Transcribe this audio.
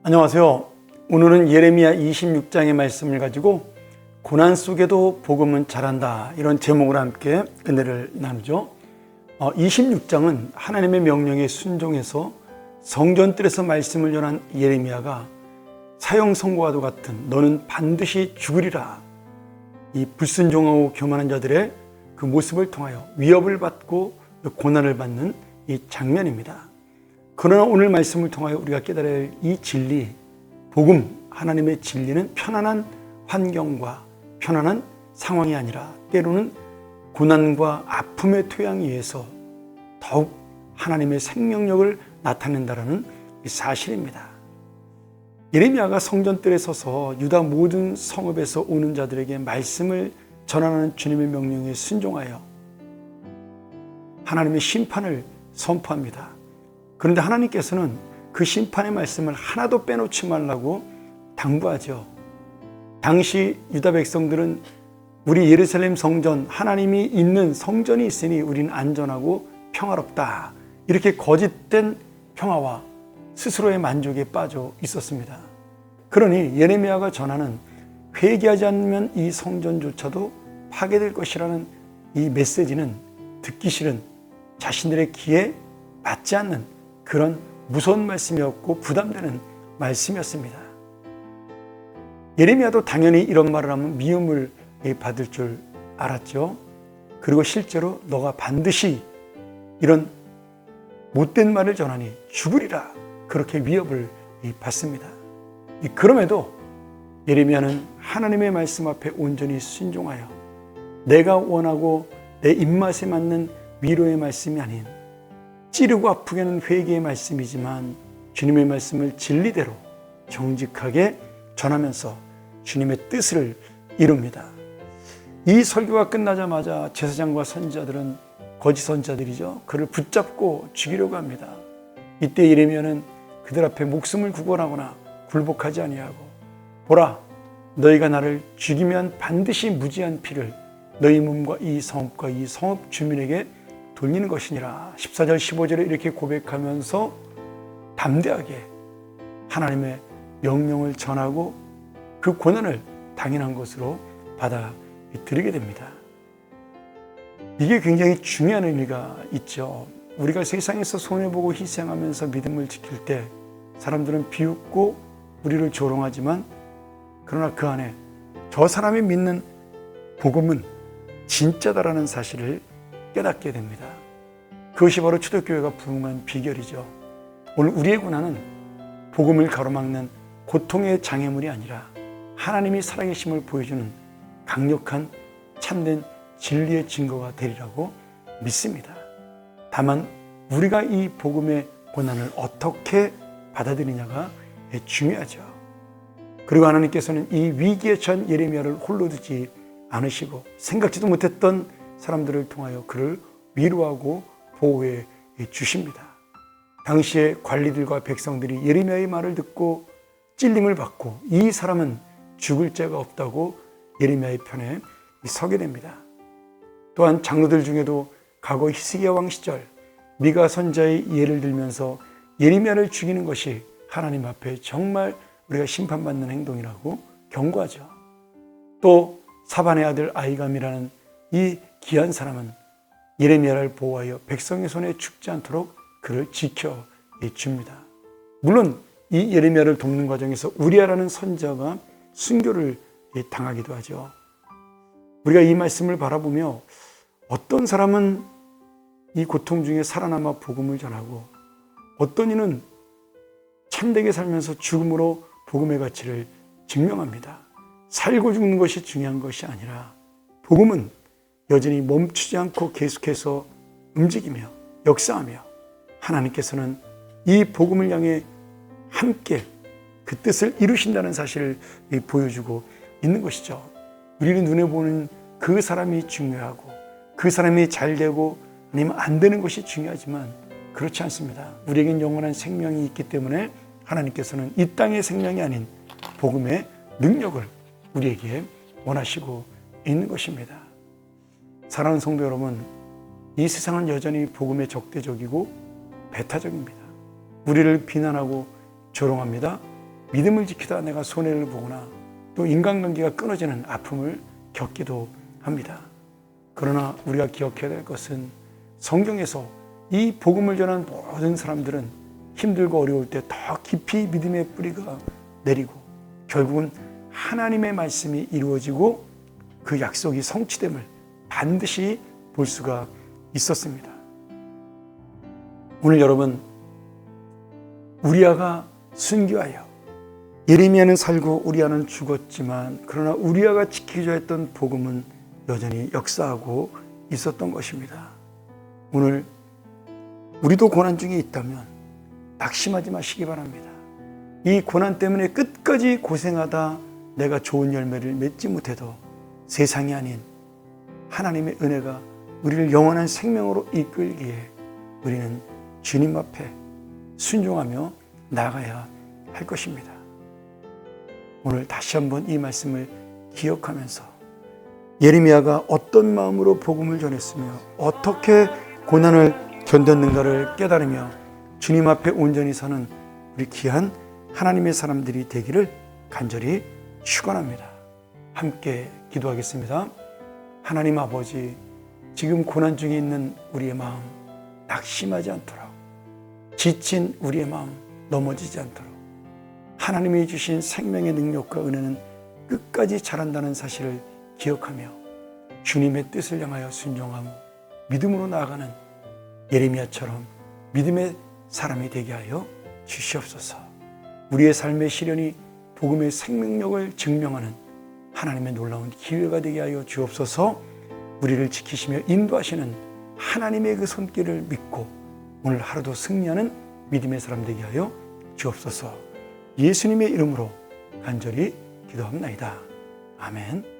안녕하세요. 오늘은 예레미야 26장의 말씀을 가지고 고난 속에도 복음은 잘한다, 이런 제목으로 함께 은혜를 나누죠. 26장은 하나님의 명령에 순종해서 성전뜰에서 말씀을 전한 예레미야가 사형 선고와도 같은 너는 반드시 죽으리라, 이 불순종하고 교만한 자들의 그 모습을 통하여 위협을 받고 고난을 받는 이 장면입니다. 그러나 오늘 말씀을 통하여 우리가 깨달아야 할 이 진리, 복음, 하나님의 진리는 편안한 환경과 편안한 상황이 아니라 때로는 고난과 아픔의 토양 위에서 더욱 하나님의 생명력을 나타낸다는 사실입니다. 예레미야가 성전뜰에 서서 유다 모든 성읍에서 오는 자들에게 말씀을 전하는 주님의 명령에 순종하여 하나님의 심판을 선포합니다. 그런데 하나님께서는 그 심판의 말씀을 하나도 빼놓지 말라고 당부하죠. 당시 유다 백성들은 우리 예루살렘 성전, 하나님이 있는 성전이 있으니 우리는 안전하고 평화롭다, 이렇게 거짓된 평화와 스스로의 만족에 빠져 있었습니다. 그러니 예레미야가 전하는 회개하지 않으면 이 성전조차도 파괴될 것이라는 이 메시지는 듣기 싫은, 자신들의 귀에 맞지 않는 그런 무서운 말씀이었고 부담되는 말씀이었습니다. 예레미야도 당연히 이런 말을 하면 미움을 받을 줄 알았죠. 그리고 실제로 너가 반드시 이런 못된 말을 전하니 죽으리라, 그렇게 위협을 받습니다. 그럼에도 예레미야는 하나님의 말씀 앞에 온전히 순종하여 내가 원하고 내 입맛에 맞는 위로의 말씀이 아닌 찌르고 아프게 하는 회개의 말씀이지만 주님의 말씀을 진리대로 정직하게 전하면서 주님의 뜻을 이룹니다. 이 설교가 끝나자마자 제사장과 선지자들은, 거짓 선지자들이죠, 그를 붙잡고 죽이려고 합니다. 이때 예레미야는 그들 앞에 목숨을 구걸하거나 굴복하지 아니하고, 보라, 너희가 나를 죽이면 반드시 무지한 피를 너희 몸과 이 성읍과 이 성읍 주민에게 돌리는 것이니라. 14절 15절에 이렇게 고백하면서 담대하게 하나님의 명령을 전하고 그 고난을 당연한 것으로 받아들이게 됩니다. 이게 굉장히 중요한 의미가 있죠. 우리가 세상에서 손해보고 희생하면서 믿음을 지킬 때 사람들은 비웃고 우리를 조롱하지만, 그러나 그 안에 저 사람이 믿는 복음은 진짜다라는 사실을 깨닫게 됩니다. 그것이 바로 초대교회가 부흥한 비결이죠. 오늘 우리의 고난은 복음을 가로막는 고통의 장애물이 아니라 하나님이 살아계심을 보여주는 강력한 참된 진리의 증거가 되리라고 믿습니다. 다만 우리가 이 복음의 고난을 어떻게 받아들이냐가 중요하죠. 그리고 하나님께서는 이 위기에 처한 예레미야를 홀로 두지 않으시고 생각지도 못했던 사람들을 통하여 그를 위로하고 보호해 주십니다. 당시의 관리들과 백성들이 예레미야의 말을 듣고 찔림을 받고 이 사람은 죽을 죄가 없다고 예레미야의 편에 서게 됩니다. 또한 장로들 중에도 과거 히스기야 왕 시절 미가 선지자의 예를 들면서 예레미야를 죽이는 것이 하나님 앞에 정말 우리가 심판받는 행동이라고 경고하죠. 또 사반의 아들 아히감이라는 이 귀한 사람은 예레미야를 보호하여 백성의 손에 죽지 않도록 그를 지켜줍니다. 물론 이 예레미야를 돕는 과정에서 우리아라는 선지자가 순교를 당하기도 하죠. 우리가 이 말씀을 바라보며 어떤 사람은 이 고통 중에 살아남아 복음을 전하고, 어떤 이는 참되게 살면서 죽음으로 복음의 가치를 증명합니다. 살고 죽는 것이 중요한 것이 아니라 복음은 여전히 멈추지 않고 계속해서 움직이며 역사하며 하나님께서는 이 복음을 향해 함께 그 뜻을 이루신다는 사실을 보여주고 있는 것이죠. 우리는 눈에 보는 그 사람이 중요하고 그 사람이 잘 되고 아니면 안 되는 것이 중요하지만 그렇지 않습니다. 우리에겐 영원한 생명이 있기 때문에 하나님께서는 이 땅의 생명이 아닌 복음의 능력을 우리에게 원하시고 있는 것입니다. 사랑하는 성도 여러분, 이 세상은 여전히 복음의 적대적이고 배타적입니다. 우리를 비난하고 조롱합니다. 믿음을 지키다 내가 손해를 보거나 또 인간관계가 끊어지는 아픔을 겪기도 합니다. 그러나 우리가 기억해야 될 것은 성경에서 이 복음을 전한 모든 사람들은 힘들고 어려울 때 더 깊이 믿음의 뿌리가 내리고 결국은 하나님의 말씀이 이루어지고 그 약속이 성취됨을 반드시 볼 수가 있었습니다. 오늘 여러분, 우리아가 순교하여 예레미야는 살고 우리아는 죽었지만 그러나 우리아가 지키려 했던 복음은 여전히 역사하고 있었던 것입니다. 오늘 우리도 고난 중에 있다면 낙심하지 마시기 바랍니다. 이 고난 때문에 끝까지 고생하다 내가 좋은 열매를 맺지 못해도 세상이 아닌 하나님의 은혜가 우리를 영원한 생명으로 이끌기에 우리는 주님 앞에 순종하며 나아가야 할 것입니다. 오늘 다시 한번 이 말씀을 기억하면서 예레미야가 어떤 마음으로 복음을 전했으며 어떻게 고난을 견뎠는가를 깨달으며 주님 앞에 온전히 서는 우리 귀한 하나님의 사람들이 되기를 간절히 축원합니다. 함께 기도하겠습니다. 하나님 아버지, 지금 고난 중에 있는 우리의 마음 낙심하지 않도록, 지친 우리의 마음 넘어지지 않도록 하나님이 주신 생명의 능력과 은혜는 끝까지 자란다는 사실을 기억하며 주님의 뜻을 향하여 순종하고 믿음으로 나아가는 예레미야처럼 믿음의 사람이 되게 하여 주시옵소서. 우리의 삶의 시련이 복음의 생명력을 증명하는 하나님의 놀라운 기회가 되게 하여 주옵소서. 우리를 지키시며 인도하시는 하나님의 그 손길을 믿고 오늘 하루도 승리하는 믿음의 사람 되게 하여 주옵소서. 예수님의 이름으로 간절히 기도합니다. 아멘.